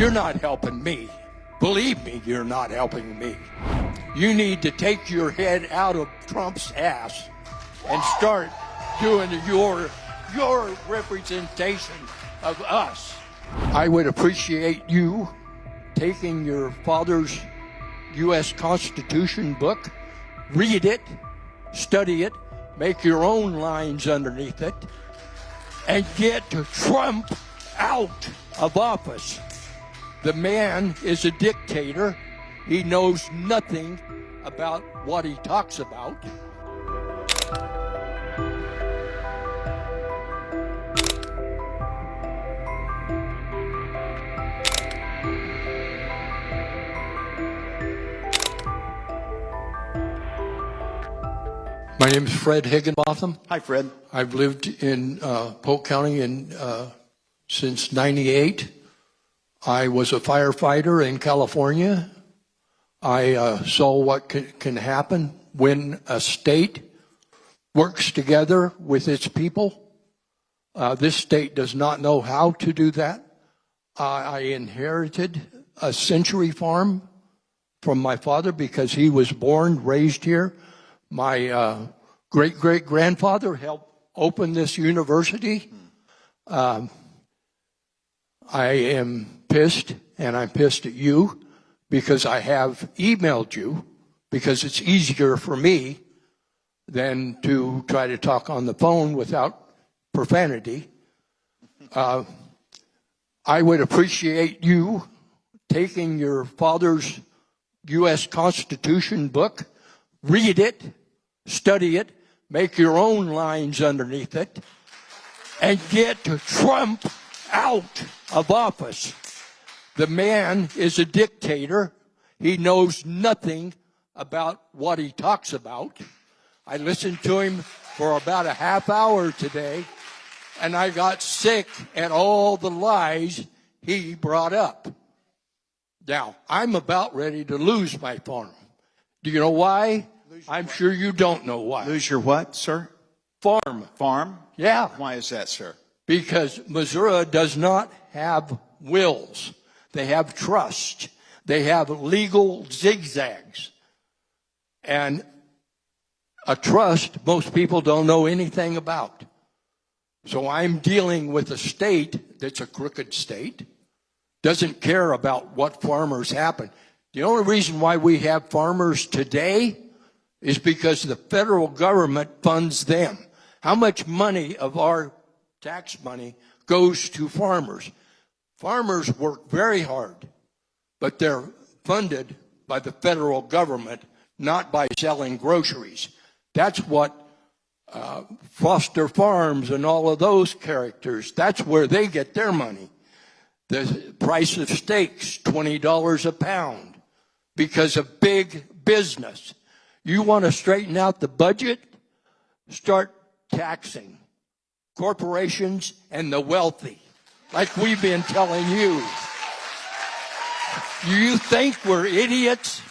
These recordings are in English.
You're not helping me. Believe me, you're not helping me. You need to take your head out of Trump's ass and start doing your representation of us. I would appreciate you taking your father's U.S. Constitution book, read it, study it, make your own lines underneath it, and get Trump out of office. The man is a dictator. He knows nothing about what he talks about. My name is Fred Higginbotham. Hi, Fred. I've lived in Polk County since '98. I was a firefighter in California. I saw what can happen when a state works together with its people. This state does not know how to do that. I inherited a century farm from my father because he was born, raised here. My great-great-grandfather helped open this university. I am pissed, and I'm pissed at you because I have emailed you because it's easier for me than to try to talk on the phone without profanity. I would appreciate you taking your father's U.S. Constitution book, read it, study it, make your own lines underneath it, and get Trump out of office. The man is a dictator. He knows nothing about what he talks about. I listened to him for about a half hour today, and I got sick at all the lies he brought up. Now, I'm about ready to lose my farm. Do you know why? I'm sure you don't know why. Lose your what, sir? Farm. Farm? Yeah. Why is that, sir? Because Missouri does not have wills. They have trust. They have legal zigzags. And a trust, most people don't know anything about. So I'm dealing with a state that's a crooked state, doesn't care about what farmers happen. The only reason why we have farmers today is because the federal government funds them. How much money of our tax money goes to farmers? Farmers work very hard, but they're funded by the federal government, not by selling groceries. That's what Foster Farms and all of those characters, that's where they get their money. The price of steaks, $20 a pound, because of big business. You want to straighten out the budget? Start taxing corporations and the wealthy, like we've been telling you. Do you think we're idiots?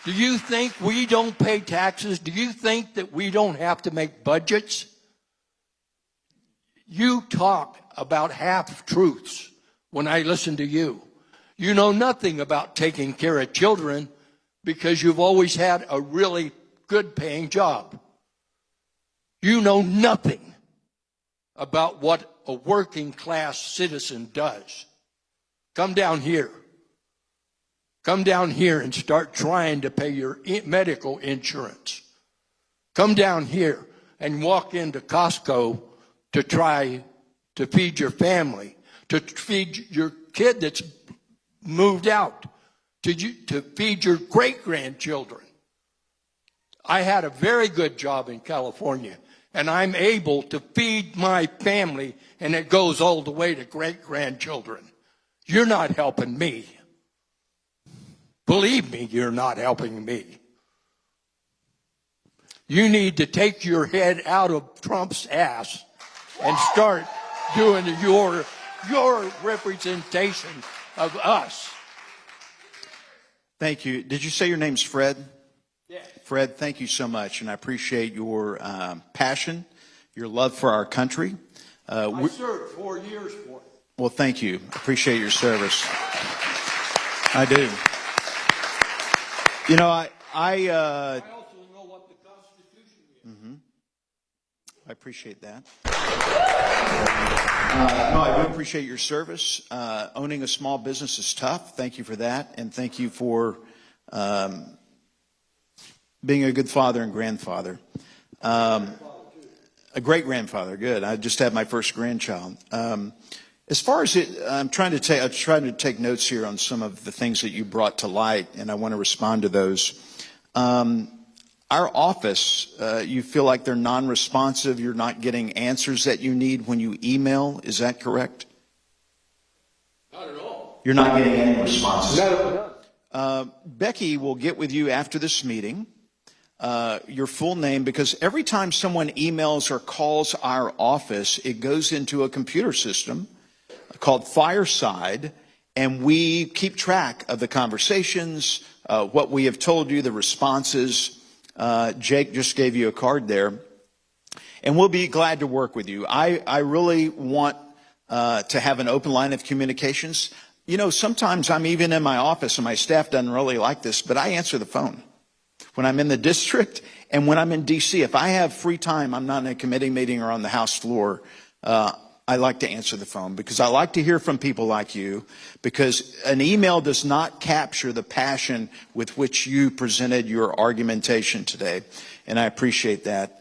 Do you think we don't pay taxes? Do you think that we don't have to make budgets? You talk about half-truths when I listen to you. You know nothing about taking care of children because you've always had a really good-paying job. You know nothing about what a working-class citizen does. Come down here. Come down here and start trying to pay your medical insurance. Come down here and walk into Costco to try to feed your family, to feed your kid that's moved out, to feed your great-grandchildren. I had a very good job in California, and I'm able to feed my family, and it goes all the way to great-grandchildren. You're not helping me. Believe me, you're not helping me. You need to take your head out of Trump's ass and start doing your representation of us. Thank you. Did you say your name's Fred? Yeah. Fred, thank you so much, and I appreciate your passion, your love for our country. I served 4 years for it. Well, thank you. Appreciate your service. I do. You know, I also know what the Constitution is. I appreciate that. No, I do appreciate your service. Owning a small business is tough. Thank you for that. And thank you for being a good father and grandfather. A great grandfather. Good. I just had my first grandchild. As far as I'm trying to take notes here on some of the things that you brought to light, and I want to respond to those. Our office, you feel like they're non-responsive. You're not getting answers that you need when you email. Is that correct? Not at all. You're not getting any responses. No. Becky will get with you after this meeting. Your full name, because every time someone emails or calls our office, it goes into a computer system called Fireside, and we keep track of the conversations, what we have told you, the responses. Jake just gave you a card there, and we'll be glad to work with you. I really want to have an open line of communications. You know, sometimes I'm even in my office and my staff doesn't really like this, but I answer the phone when I'm in the district and when I'm in D.C. If I have free time, I'm not in a committee meeting or on the House floor, I like to answer the phone because I like to hear from people like you, because an email does not capture the passion with which you presented your argumentation today, and I appreciate that.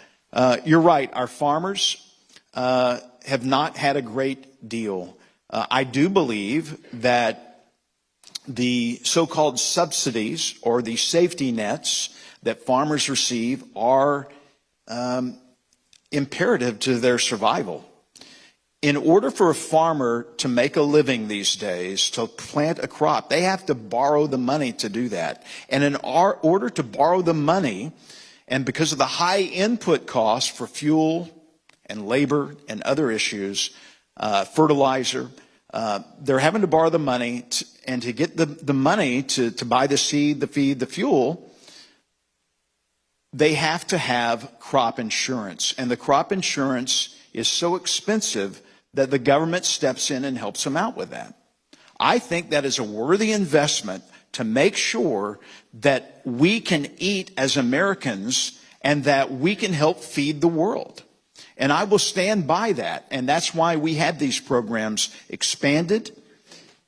You're right. Our farmers have not had a great deal. I do believe that the so-called subsidies or the safety nets that farmers receive are imperative to their survival. In order for a farmer to make a living these days, to plant a crop, they have to borrow the money to do that. And in order to borrow the money, and because of the high input costs for fuel and labor and other issues, fertilizer, they're having to borrow the money, and to get the money to buy the seed, the feed, the fuel, they have to have crop insurance. And the crop insurance is so expensive that the government steps in and helps them out with that. I think that is a worthy investment to make sure that we can eat as Americans and that we can help feed the world. And I will stand by that. And that's why we had these programs expanded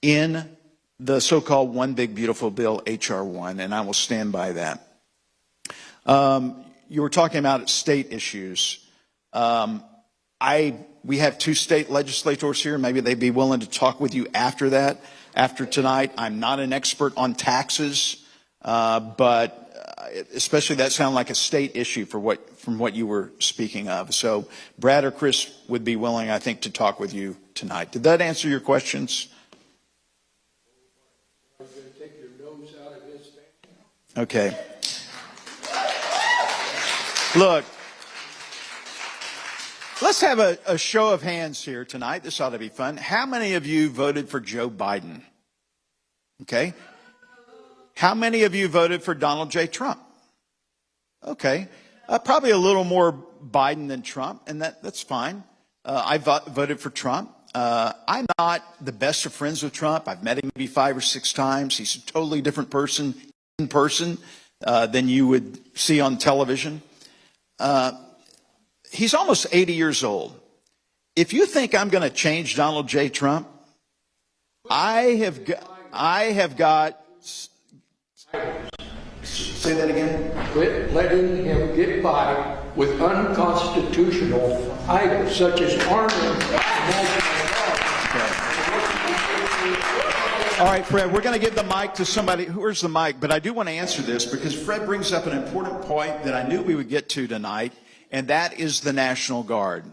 in the so-called One Big Beautiful Bill, H.R. 1, and I will stand by that. You were talking about state issues. We have two state legislators here. Maybe they'd be willing to talk with you after that, after tonight. I'm not an expert on taxes, but especially that sounded like a state issue from what you were speaking of. So Brad or Chris would be willing, I think, to talk with you tonight. Did that answer your questions? Okay. Look, let's have a show of hands here tonight. This ought to be fun. How many of you voted for Joe Biden? Okay. How many of you voted for Donald J. Trump? Okay. Probably a little more Biden than Trump, and that's fine. I voted for Trump. I'm not the best of friends with Trump. I've met him maybe 5 or 6 times. He's a totally different person in person than you would see on television. He's almost 80 years old. If you think I'm going to change Donald J. Trump, I have got. Say that again. Quit letting him get by with unconstitutional items such as arming national guard. All right, Fred, we're going to give the mic to somebody. Where's the mic? But I do want to answer this because Fred brings up an important point that I knew we would get to tonight, and that is the National Guard.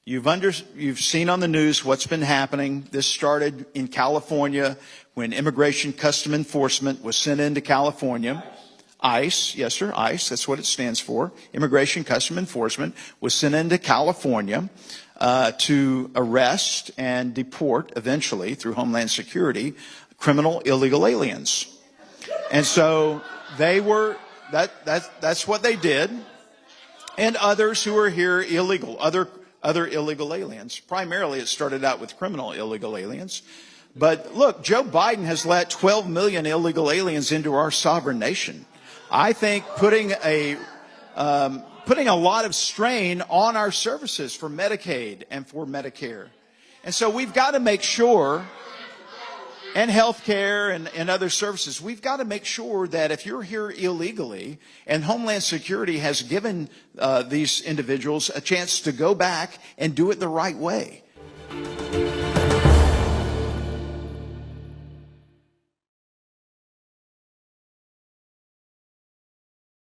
You've seen on the news what's been happening. This started in California when Immigration Custom Enforcement was sent into California. ICE, yes, sir, ICE, that's what it stands for. Immigration Custom Enforcement was sent into California to arrest and deport, eventually, through Homeland Security, criminal illegal aliens. And so they were, that's what they did. And others who are here illegal, other other illegal aliens. Primarily, it started out with criminal illegal aliens. But look, Joe Biden has let 12 million illegal aliens into our sovereign nation. I think putting a lot of strain on our services for Medicaid and for Medicare. And so we've got to make sure, and health care and other services, we've got to make sure that if you're here illegally, and Homeland Security has given these individuals a chance to go back and do it the right way.